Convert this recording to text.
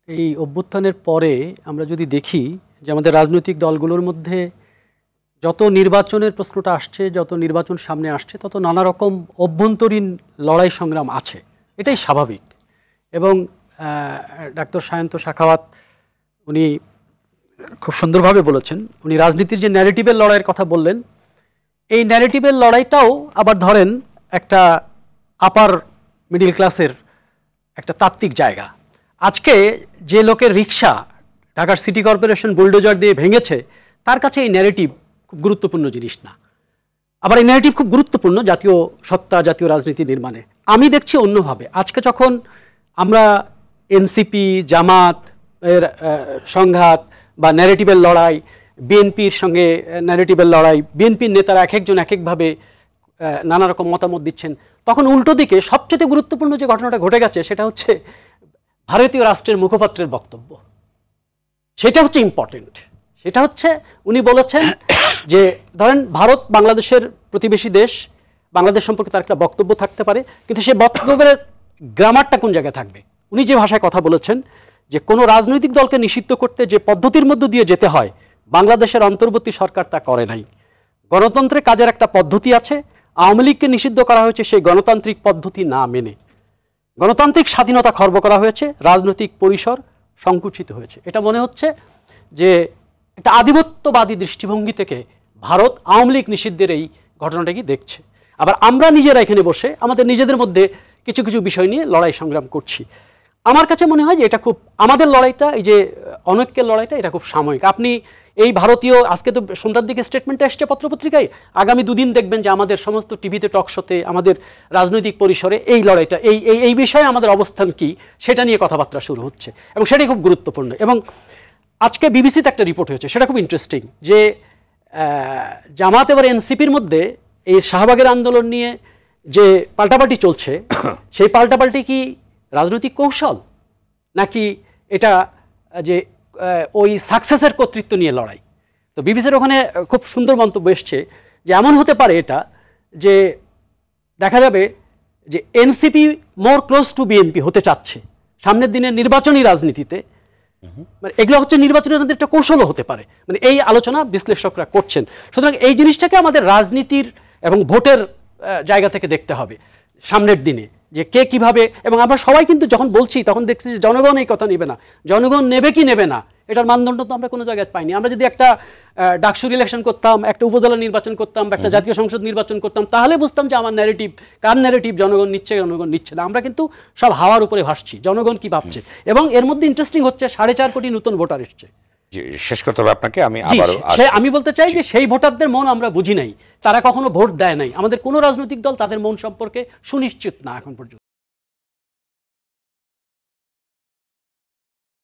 এই অভ্যুত্থানের পরে আমরা যদি দেখি যে আমাদের রাজনৈতিক দলগুলোর মধ্যে যত নির্বাচনের প্রশ্নটা আসছে, যত নির্বাচন সামনে আসছে, তত নানা রকম অভ্যন্তরীণ লড়াই সংগ্রাম আছে। এটাই স্বাভাবিক। এবং ডাক্তার সায়ন্ত শাখাওয়াত উনি খুব সুন্দরভাবে বলেছেন, উনি রাজনীতির যে ন্যারেটিভের লড়াইয়ের কথা বললেন, এই ন্যারেটিভের লড়াইটাও আবার ধরেন একটা আপার মিডিল ক্লাসের একটা তাত্ত্বিক জায়গা। আজকে যে লোকের রিক্সা ঢাকার সিটি কর্পোরেশন বুলডোজার দিয়ে ভেঙেছে, তার কাছে এই ন্যারেটিভ খুব গুরুত্বপূর্ণ জিনিস না। আবার এই ন্যারেটিভ খুব গুরুত্বপূর্ণ জাতীয় সত্তা, জাতীয় রাজনীতি নির্মাণে। আমি দেখছি অন্যভাবে। আজকে যখন আমরা এনসিপি, জামাত এর সংঘাত বা ন্যারেটিভের লড়াই, বিএনপির সঙ্গে ন্যারেটিভের লড়াই, বিএনপির নেতারা এক একজন এক একভাবে নানা রকম মতামত দিচ্ছেন, তখন উল্টো দিকে সবচেয়ে গুরুত্বপূর্ণ যে ঘটনাটা ঘটে গেছে সেটা হচ্ছে ভারতীয় রাষ্ট্রের মুখপাত্রের বক্তব্য। সেটা হচ্ছে ইম্পর্টেন্ট। সেটা হচ্ছে উনি বলেছেন যে ধরেন ভারত বাংলাদেশের প্রতিবেশী দেশ, বাংলাদেশ সম্পর্কে তার একটা বক্তব্য থাকতে পারে, কিন্তু সেই বক্তব্যের গ্রামারটা কোন জায়গায় থাকবে। উনি যে ভাষায় কথা বলেছেন যে কোনো রাজনৈতিক দলকে নিষিদ্ধ করতে যে পদ্ধতির মধ্য দিয়ে যেতে হয়, বাংলাদেশের অন্তর্বর্তী সরকার তা করে নাই। গণতন্ত্রে কাজের একটা পদ্ধতি আছে, আওয়ামী লীগকে নিষিদ্ধ করা হয়েছে সেই গণতান্ত্রিক পদ্ধতি না মেনে। গণতান্ত্রিক স্বাধীনতা খর্ব করা হয়েছে, রাজনৈতিক পরিসর সংকুচিত হয়েছে। এটা মনে হচ্ছে যে একটা আধিপত্যবাদী দৃষ্টিভঙ্গি থেকে ভারত আওয়ামী লীগ নিষিদ্ধের এই ঘটনাটাকে দেখছে। আবার আমরা নিজেরা এখানে বসে আমাদের নিজেদের মধ্যে কিছু কিছু বিষয় নিয়ে লড়াই সংগ্রাম করছি। আমার কাছে মনে হয় যে এটা খুব, আমাদের লড়াইটা, এই যে অনৈক্যের লড়াইটা, এটা খুব সাময়িক। আপনি এই ভারতীয়, আজকে তো সন্ধ্যার দিকে স্টেটমেন্টটা এসছে পত্রপত্রিকায়, আগামী দুদিন দেখবেন যে আমাদের সমস্ত টিভিতে, টক শোতে, আমাদের রাজনৈতিক পরিসরে এই লড়াইটা, এই বিষয়ে আমাদের অবস্থান কি সেটা নিয়ে কথাবার্তা শুরু হচ্ছে, এবং সেটাই খুব গুরুত্বপূর্ণ। এবং আজকে বিবিসিতে একটা রিপোর্ট হয়েছে, সেটা খুব ইন্টারেস্টিং, যে জামাত এবার এনসিপির মধ্যে এই শাহবাগের আন্দোলন নিয়ে যে পাল্টাপাল্টি চলছে, সেই পাল্টাপাল্টি কি রাজনৈতিক কৌশল, নাকি এটা যে ওই সাকসেসের কর্তৃত্ব নিয়ে লড়াই? তো বিবিসির ওখানে খুব সুন্দর মন্তব্য এসছে যে এমন হতে পারে এটা, যে দেখা যাবে যে এনসিপি মোর ক্লোজ টু বিএনপি হতে চাচ্ছে সামনের দিনে নির্বাচনী রাজনীতিতে। মানে এগুলো হচ্ছে নির্বাচনী রাজনীতির একটা কৌশলও হতে পারে, মানে এই আলোচনা বিশ্লেষকরা করছেন। সুতরাং এই জিনিসটাকে আমাদের রাজনীতির এবং ভোটের জায়গা থেকে দেখতে হবে সামনের দিনে, যে কে কিভাবে। এবং আমরা সবাই কিন্তু যখন বলছি তখন দেখছি যে জনগণ এই কথা নেবে না, জনগণ নেবে কি নেবে না এটার মানদণ্ড তো আমরা কোনো জায়গায় পাইনি। আমরা যদি একটা ডাকসুর ইলেকশন করতাম, একটা উপজেলা নির্বাচন করতাম, একটা জাতীয় সংসদ নির্বাচন করতাম, তাহলে বুঝতাম যে আমার ন্যারেটিভ, কার ন্যারেটিভ জনগণ নিচ্ছে, জনগণ নিচ্ছে না। আমরা কিন্তু সব হাওয়ার উপরে ভাসছি, জনগণ কি ভাবছে। এবং এর মধ্যে ইন্টারেস্টিং হচ্ছে 4.5 কোটি নতুন ভোটার এসছে। শেষ করতে হবে আপনাকে, আমি বলতে চাই যে সেই ভোটারদের মন আমরা বুঝি নাই, তারা কখনো ভোট দেয় নাই। আমাদের কোনো রাজনৈতিক দল তাদের মন সম্পর্কে সুনিশ্চিত না এখন পর্যন্ত।